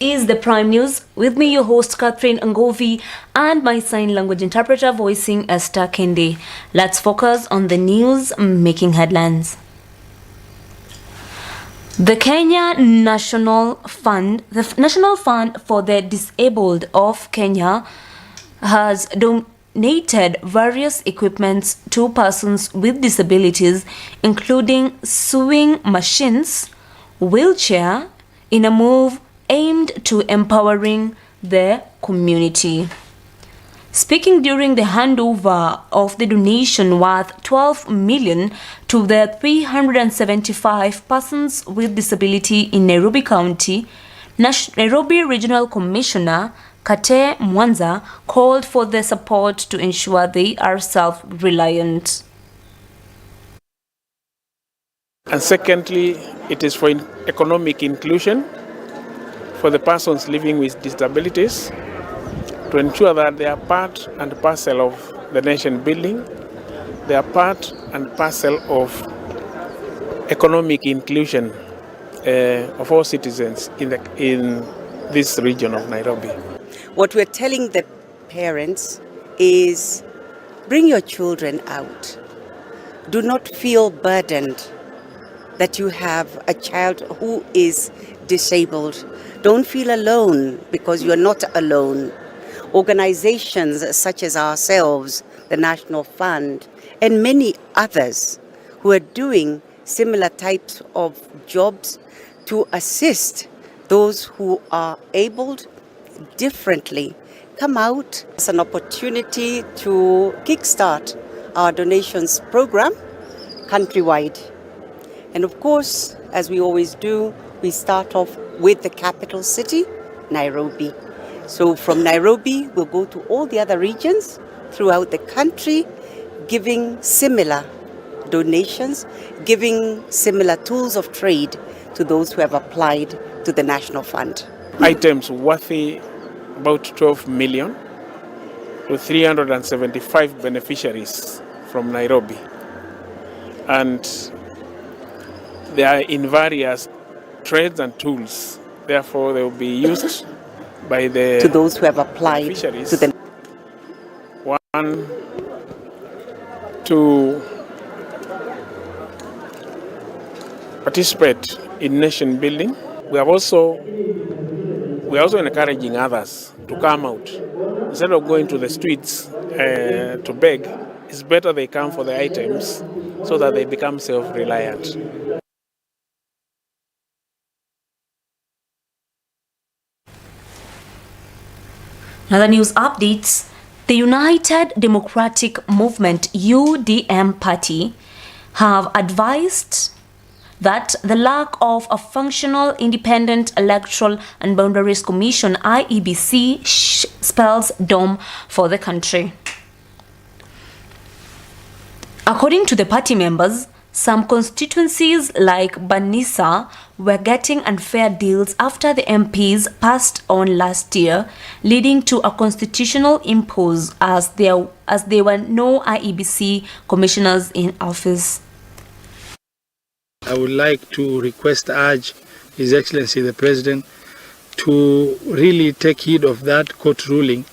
Is the Prime News. With me, your host Catherine NGOVI, and my sign language interpreter voicing Esther Kendi. Let's focus on the news making headlines. The Kenya National Fund, the National Fund for the Disabled of Kenya, has donated various equipments to persons with disabilities, including sewing machines, wheelchair, in a move aimed to empowering the community. Speaking during the handover of the donation worth 12 million to the 375 persons with disability in Nairobi County, Nairobi Regional Commissioner Kate Mwanza called for the support to ensure they are self-reliant. And secondly, it is for economic inclusion for the persons living with disabilities, to ensure that they are part and parcel of the nation building, they are part and parcel of economic inclusion of all citizens in this region of Nairobi. What we're telling the parents is bring your children out. Do not feel burdened that you have a child who is disabled. Don't feel alone, because you're not alone. Organizations such as ourselves, the National Fund, and many others who are doing similar types of jobs to assist those who are abled differently, come out as an opportunity to kickstart our donations program countrywide. And of course, as we always do, we start off with the capital city, Nairobi. So from Nairobi, we'll go to all the other regions throughout the country, giving similar donations, giving similar tools of trade to those who have applied to the National Fund. Items worthy about 12 million to 375 beneficiaries from Nairobi. And they are in various trades and tools. Therefore, they will be used by to those who have applied to the one to participate in nation building. We are also encouraging others to come out. Instead of going to the streets to beg, it's better they come for the items so that they become self-reliant. Another news updates. The United Democratic Movement UDM party have advised that the lack of a functional Independent Electoral and Boundaries Commission IEBC spells doom for the country. According to the party members, some constituencies like Banisa were getting unfair deals after the MPs passed on last year, leading to a constitutional impose as there were no IEBC commissioners in office. I would like to urge His Excellency the President to really take heed of that court ruling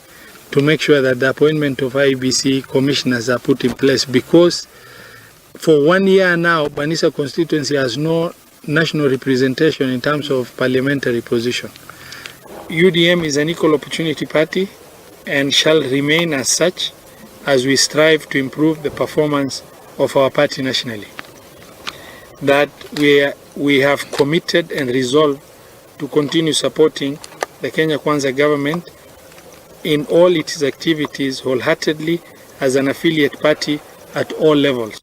to make sure that the appointment of IEBC commissioners are put in place, because for 1 year now, Banisa constituency has no national representation in terms of parliamentary position. UDM is an equal opportunity party and shall remain as such as we strive to improve the performance of our party nationally. That we have committed and resolved to continue supporting the Kenya Kwanza government in all its activities wholeheartedly as an affiliate party at all levels.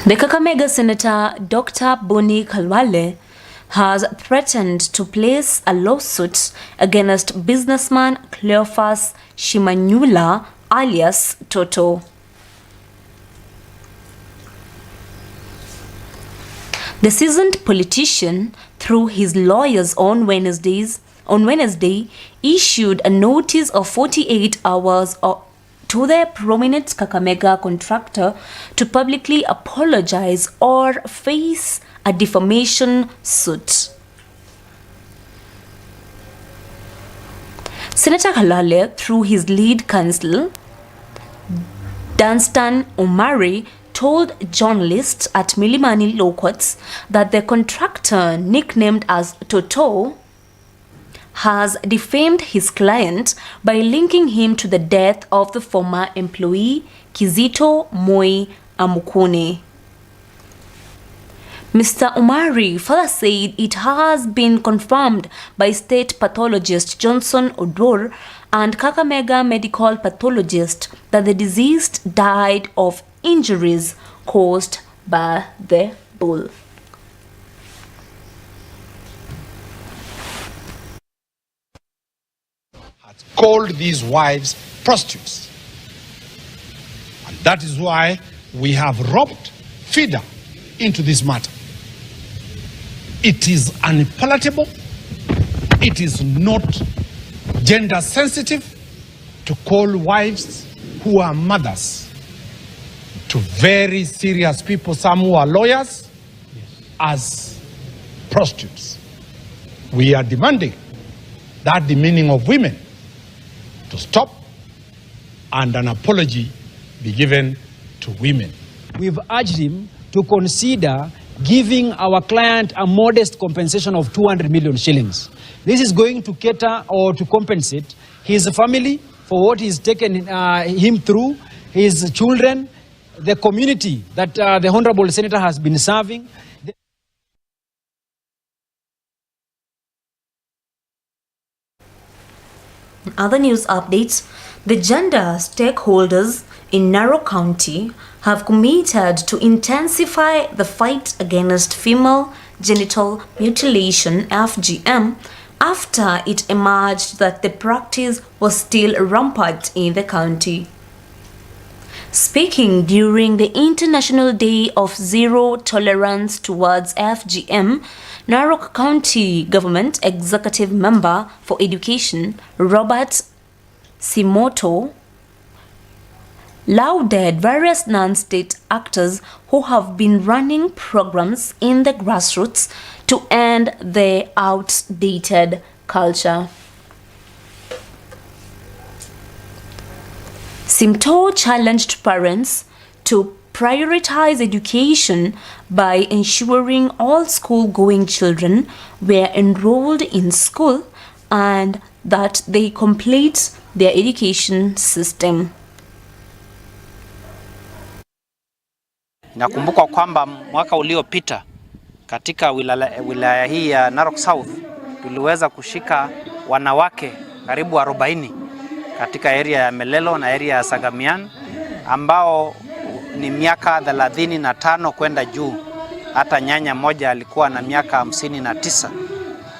The Kakamega Senator Dr. Boni Khalwale has threatened to place a lawsuit against businessman Cleophas Shimanyula alias Toto. The seasoned politician, through his lawyers on Wednesday, issued a notice of 48 hours to the prominent Kakamega contractor to publicly apologize or face a defamation suit. Senator Halale, through his lead counsel, Danstan Omari, told journalists at Milimani Law Courts that the contractor, nicknamed as Toto, has defamed his client by linking him to the death of the former employee Kizito Moi Amukune. Mr. Omari further said it has been confirmed by state pathologist Johnson Odor and Kakamega medical pathologist that the deceased died of injuries caused by the bull. Called these wives prostitutes. And that is why we have robbed FIDA into this matter. It is unpalatable, it is not gender sensitive to call wives who are mothers to very serious people, some who are lawyers, as prostitutes. We are demanding that the meaning of women to stop and an apology be given to women. We've urged him to consider giving our client a modest compensation of 200 million shillings. This is going to cater or to compensate his family for what he's taken him through, his children, the community that the Honorable Senator has been serving. In other news updates, the gender stakeholders in Nairobi County have committed to intensify the fight against female genital mutilation (FGM) after it emerged that the practice was still rampant in the county. Speaking during the International Day of Zero Tolerance towards FGM, Nairobi County Government Executive Member for Education Robert Simoto lauded various non-state actors who have been running programs in the grassroots to end the outdated culture. Simto challenged parents to prioritize education by ensuring all school-going children were enrolled in school and that they complete their education system. Nakumbuka kwamba mwaka uliopita katika wilaya hii ya Narok South tuliweza kushika wanawake karibu 40 katika area ya Melelo na area ya Sagamian ambao ni miaka 35 kwenda juu. Hata nyanya moja alikuwa na miaka 59.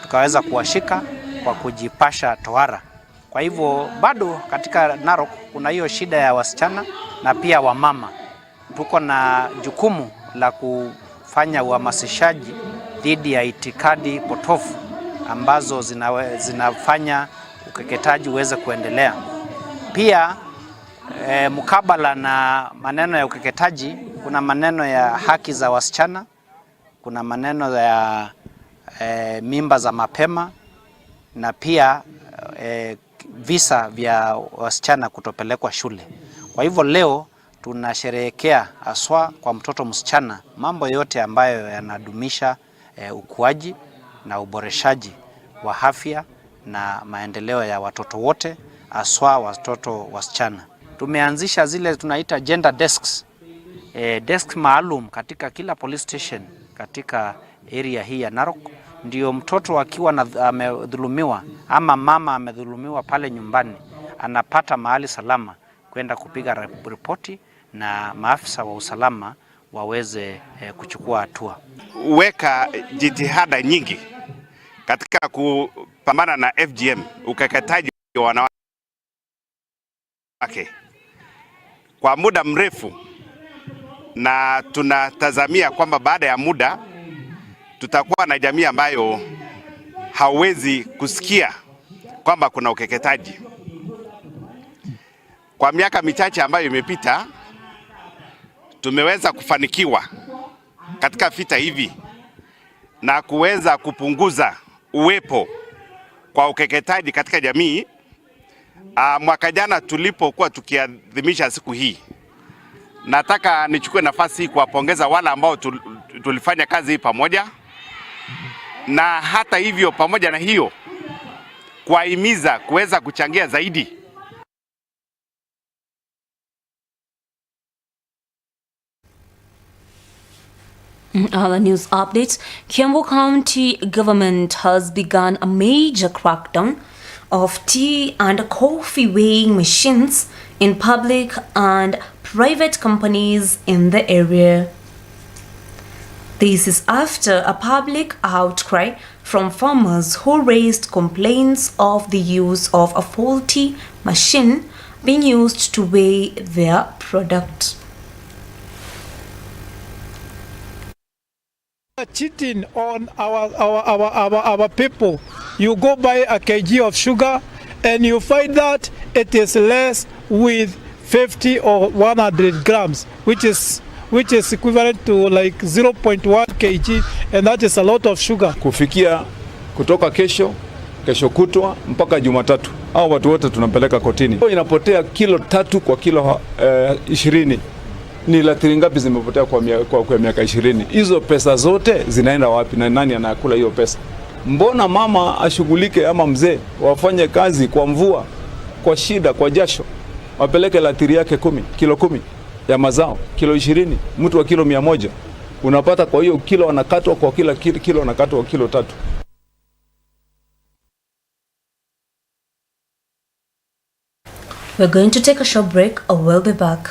Tukaweza kuwashika kwa kujipasha tohara. Kwa hivyo bado katika Narok kuna hiyo shida ya wasichana na pia wamama. Tuko na jukumu la kufanya uhamasishaji dhidi ya itikadi potofu ambazo zinafanya ukeketaji uweze kuendelea. Pia mkabala na maneno ya ukeketaji kuna maneno ya haki za wasichana, kuna maneno ya mimba za mapema na pia visa vya wasichana kutopelekwa shule. Kwa hivyo leo tunasherehekea haswa kwa mtoto msichana mambo yote ambayo yanadumisha ukuaji na uboreshaji wa afya na maendeleo ya watoto wote, haswa watoto wasichana. Tumeanzisha zile tunaita gender desks, desk maalum katika kila police station katika area hii ya Narok. Ndio mtoto akiwa amedhulumiwa ama mama amedhulumiwa pale nyumbani anapata mahali salama kwenda kupiga ripoti na maafisa wa usalama waweze kuchukua hatua. Weka jitihada nyingi katika kupambana na FGM, ukeketaji wa wanawake kwa muda mrefu, na tunatazamia kwamba baada ya muda tutakuwa na jamii ambayo hawezi kusikia kwamba kuna ukeketaji. Kwa miaka michache ambayo imepita, tumeweza kufanikiwa katika vita hivi na kuweza kupunguza uwepo kwa ukeketaji katika jamii. Mwaka jana tulipokuwa tukiadhimisha siku hii, nataka nichukue nafasi hii kuwapongeza wale ambao tulifanya kazi hii pamoja, na hata hivyo pamoja na hiyo kuwahimiza kuweza kuchangia zaidi. Other news updates. Kiambu County government has begun a major crackdown of tea and coffee weighing machines in public and private companies in the area. This is after a public outcry from farmers who raised complaints of the use of a faulty machine being used to weigh their product. Cheating on our people. You go buy a kg of sugar and you find that it is less with 50 or 100 grams, which is equivalent to like 0.1 kg, and that is a lot of sugar. Kufikia kutoka kesho kutwa mpaka Jumatatu, hao watu wote tunapeleka kotini. Inapotea kilo 3 kwa kilo 20. Ni latiri ngapi zimepotea kwa miaka 20? Hizo pesa zote zinaenda wapi na nani anakula hiyo pesa? Mbona mama ashughulike ama mzee wafanye kazi kwa mvua, kwa shida, kwa jasho, wapeleke latiri yake 10, kilo 10 ya mazao, kilo 20, mtu wa kilo 100 unapata. Kwa hiyo kilo anakatwa, kwa kila kilo anakatwa kilo 3. We're going to take a short break, or we'll be back.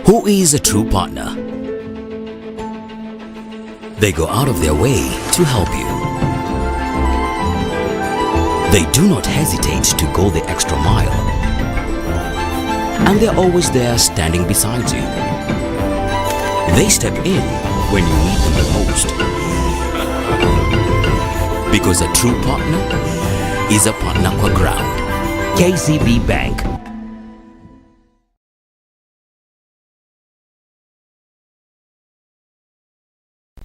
Who is a true partner? They go out of their way to help you. They do not hesitate to go the extra mile. And they're always there standing beside you. They step in when you need them the most. Because a true partner is a partner kwa ground. KCB Bank.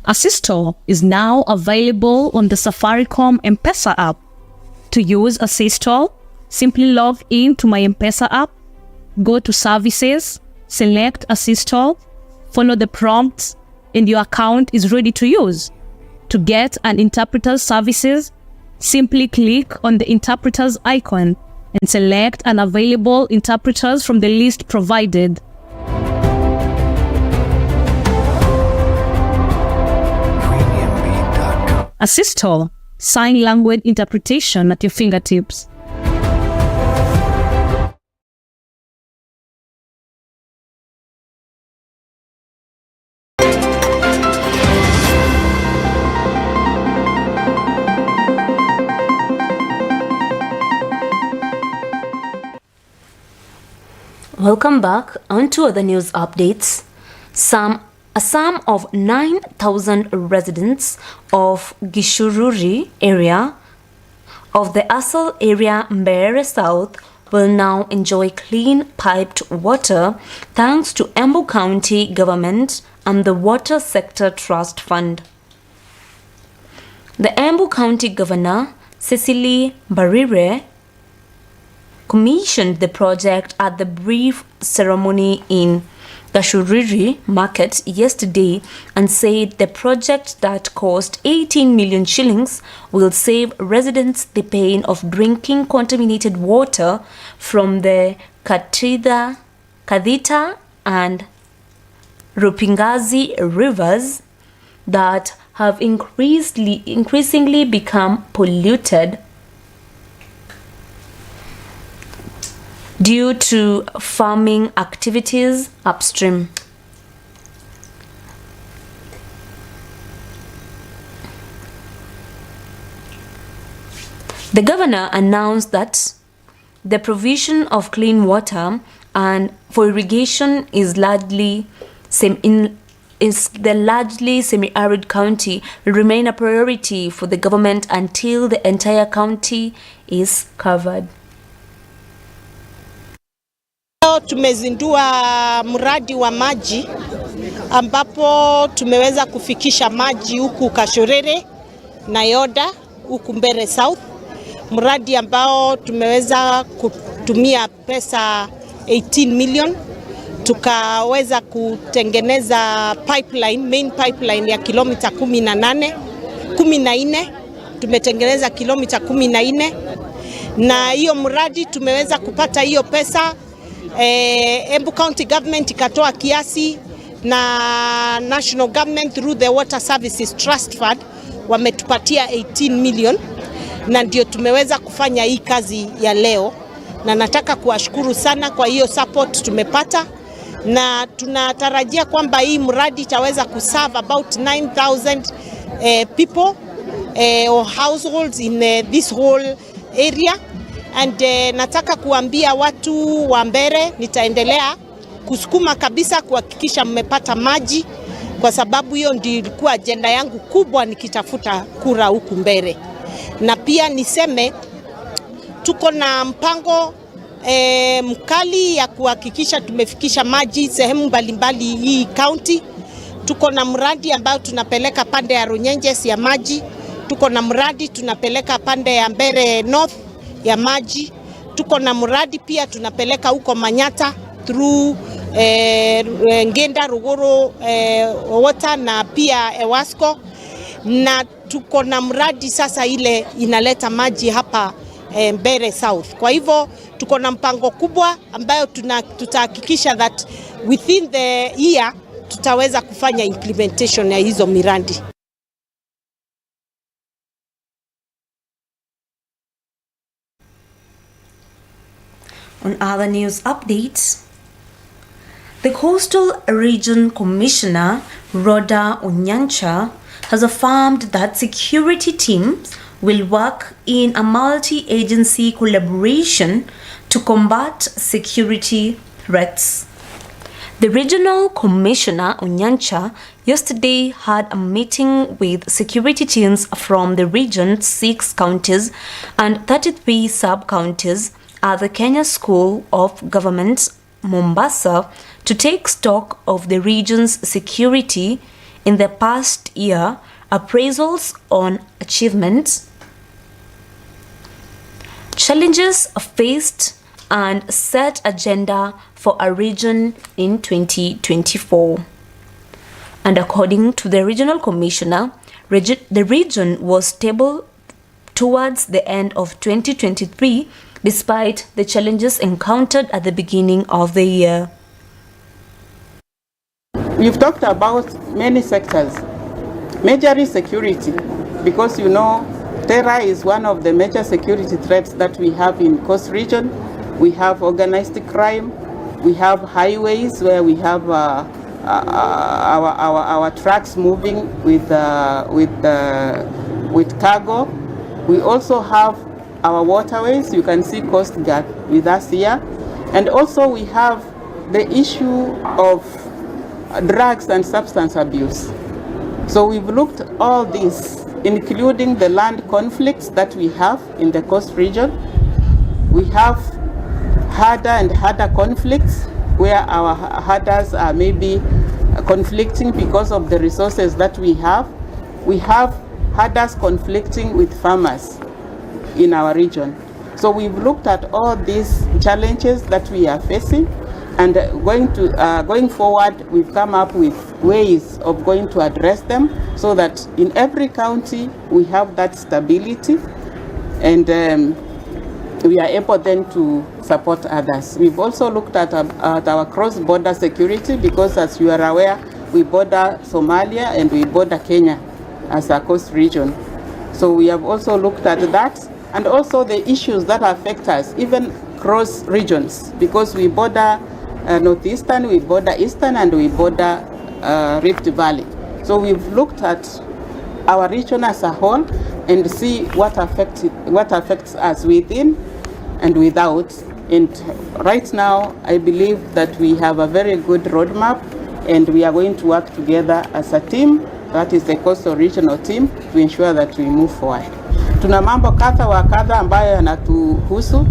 Assistor is now available on the Safaricom M-Pesa app. To use Assistor, simply log in to my M-Pesa app, go to Services, select Assistor, follow the prompts, and your account is ready to use. To get an interpreter's services, simply click on the interpreter's icon and select an available interpreters from the list provided. Assistor, sign language interpretation at your fingertips. Welcome back. On to other news updates. A sum of 9,000 residents of Gishururi area of the Asal area Mbeere South will now enjoy clean piped water thanks to Embu County government and the Water Sector Trust Fund. The Embu County Governor, Cecily Mbarire, commissioned the project at the brief ceremony in Gashuriri Market yesterday and said the project that cost 18 million shillings will save residents the pain of drinking contaminated water from the Kadita and Rupingazi rivers that have increasingly become polluted due to farming activities upstream. The governor announced that the provision of clean water and for irrigation is the largely semi-arid county will remain a priority for the government until the entire county is covered. Tumezindua mradi wa maji ambapo tumeweza kufikisha maji huku Kashorere na Yoda huku Mbere South, mradi ambao tumeweza kutumia pesa 18 million, tukaweza kutengeneza main pipeline ya kilomita 14, tumetengeneza kilomita 14, na hiyo mradi tumeweza kupata hiyo pesa. Embu County Government ikatoa kiasi na National Government through the Water Services Trust Fund wametupatia 18 million, na ndio tumeweza kufanya hii kazi ya leo, na nataka kuwashukuru sana kwa hiyo support tumepata, na tunatarajia kwamba hii mradi itaweza kuserve about 9,000 people or households in this whole area. And nataka kuambia watu wa Mbere, nitaendelea kusukuma kabisa kuhakikisha mmepata maji, kwa sababu hiyo ndio ilikuwa agenda yangu kubwa nikitafuta kura huku Mbere. Na pia niseme tuko na mpango mkali ya kuhakikisha tumefikisha maji sehemu mbalimbali hii county. Tuko na mradi ambao tunapeleka pande ya Runyenjes ya maji, tuko na mradi tunapeleka pande ya Mbere North ya maji, tuko na mradi pia tunapeleka huko Manyata through Ngenda, Ruguru, Water na pia Ewasco, na tuko na mradi sasa ile inaleta maji hapa Mbere South. Kwa hivyo tuko na mpango kubwa ambayo tutahakikisha that within the year tutaweza kufanya implementation ya hizo miradi. On other news updates, the Coastal Region Commissioner, Rhoda Onyancha, has affirmed that security teams will work in a multi-agency collaboration to combat security threats. The Regional Commissioner, Onyancha, yesterday had a meeting with security teams from the region's 6 counties and 33 sub-counties at the Kenya School of Government, Mombasa, to take stock of the region's security in the past year, appraisals on achievements, challenges faced, and set agenda for a region in 2024. And according to the Regional Commissioner, the region was stable towards the end of 2023 despite the challenges encountered at the beginning of the year. We've talked about many sectors, majorly security, because you know terror is one of the major security threats that we have in Coast Region. We have organized crime, we have highways where we have our trucks moving with cargo. We also have our waterways. You can see Coast Guard with us here. And also we have the issue of drugs and substance abuse. So we've looked at all this, including the land conflicts that we have in the Coast Region. We have harder and harder conflicts where our herders are maybe conflicting because of the resources that we have. We have herders conflicting with farmers in our region. So we've looked at all these challenges that we are facing, and going forward, we've come up with ways of going to address them so that in every county we have that stability, and we are able then to support others. We've also looked at our cross-border security because, as you are aware, we border Somalia and we border Kenya as a coast region. So we have also looked at that, and also the issues that affect us, even cross regions, because we border Northeastern, we border Eastern, and we border Rift Valley. So we've looked at our region as a whole and see what affects us within and without. And right now, I believe that we have a very good roadmap, and we are going to work together as a team, that is the Coastal Regional team, to ensure that we move forward. Tuna mambo kadha wa kadha ambayo yanatuhusu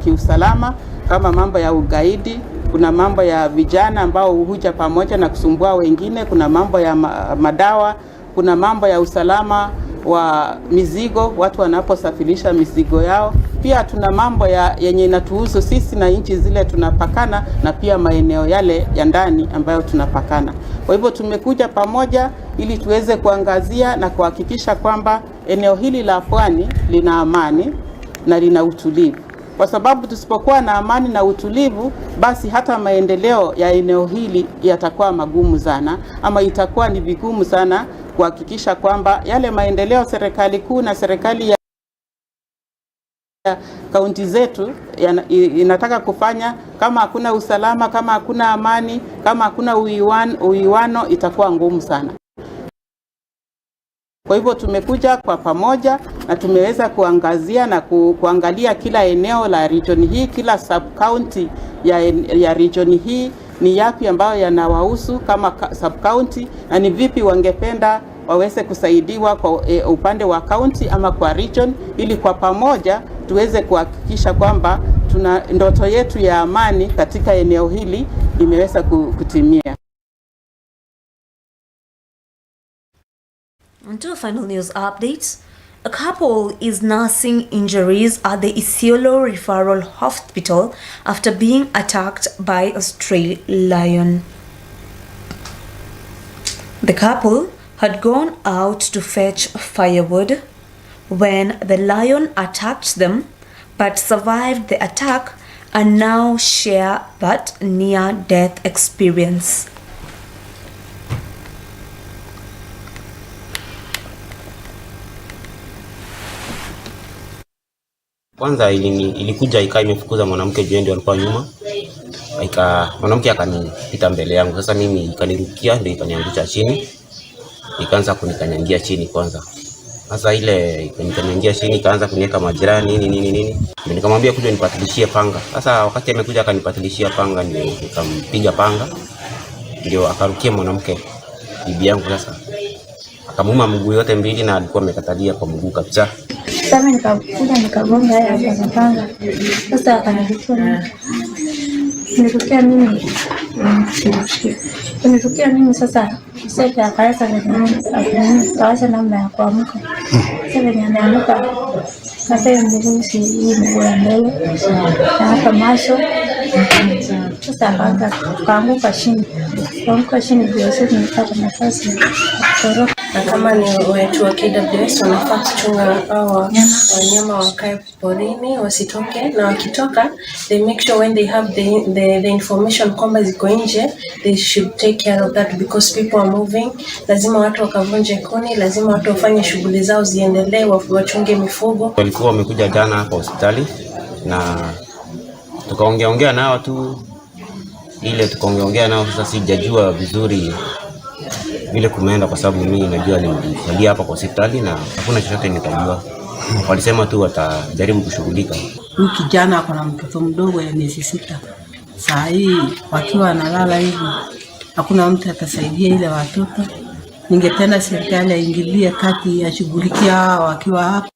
kiusalama, kama mambo ya ugaidi, kuna mambo ya vijana ambao huja pamoja na kusumbua wengine, kuna mambo ya madawa, kuna mambo ya usalama wa mizigo, watu wanaposafirisha mizigo yao. Pia tuna mambo yenye inatuhusu sisi na nchi zile tunapakana, na pia maeneo yale ya ndani ambayo tunapakana. Kwa hivyo tumekuja pamoja ili tuweze kuangazia na kuhakikisha kwamba eneo hili la pwani lina amani na lina utulivu. Kwa sababu tusipokuwa na amani na utulivu, basi hata maendeleo ya eneo hili yatakuwa magumu sana, ama itakuwa ni vigumu sana kuhakikisha kwamba yale maendeleo serikali kuu na serikali ya kaunti zetu inataka kufanya, kama hakuna usalama, kama hakuna amani, kama hakuna uwiano, itakuwa ngumu sana. Kwa hivyo tumekuja kwa pamoja na tumeweza kuangazia na kuangalia kila eneo la region hii, kila sub county ya region hii ni yapi ambayo yanawahusu kama sub county, na ni vipi wangependa waweze kusaidiwa kwa upande wa county ama kwa region, ili kwa pamoja tuweze kuhakikisha kwamba tuna ndoto yetu ya amani katika eneo hili imeweza kutimia. On to final news updates. A couple is nursing injuries at the Isiolo Referral Hospital after being attacked by a stray lion. The couple had gone out to fetch firewood when the lion attacked them, but survived the attack and now share that near-death experience. Kwanza ilikuja ikawa imefukuza mwanamke juu ndio alikuwa nyuma. Mwanamke akanipita mbele yangu. Sasa mimi ikanirukia ndio ikaniangusha chini. Ikaanza kunikanyangia chini kwanza. Sasa ile ikanikanyangia chini ikaanza kuniweka majirani nini. Nikamwambia kuja nipatilishie panga. Sasa wakati amekuja akanipatilishia panga ndio nikampiga panga. Ndio akarukia mwanamke bibi yangu sasa. Akamuuma mguu yote mbili na alikuwa amekatalia kwa mguu kabisa. Sasa nikakuja nikagonga yeye akapanga. Sasa akanirukia. Nilikuwa mimi sasa akaanza akaanza namna ya kuamka. Sasa nimeamka. Sasa mguu hii mguu ya mbele na hapa macho. Sasa akaanguka chini. Akaanguka chini ndio sasa nipata nafasi kutoroka. Na kama ni wetu wa PWDs wanafaa kuchunga wanyama wakae porini wasitoke, na wakitoka they make sure when they have the information kwamba ziko nje, they should take care of that because people are moving. Lazima watu wakavunje kuni, lazima watu wafanye shughuli zao ziendelee, wachunge mifugo. Walikuwa wamekuja jana hapa hospitali na tukaongea nao tu, ile tukaongea nao. Sasa sijajua vizuri vile kumeenda kwa sababu mimi najua nilisalia hapa kwa hospitali na hakuna chochote nitajua. Walisema tu watajaribu kushughulika. Huyu kijana ako na mtoto mdogo ya miezi 6. Saa hii wakiwa analala hivi hakuna mtu atasaidia ile watoto. Ningependa serikali aingilie kati, ashughulikie hao wakiwa hapa.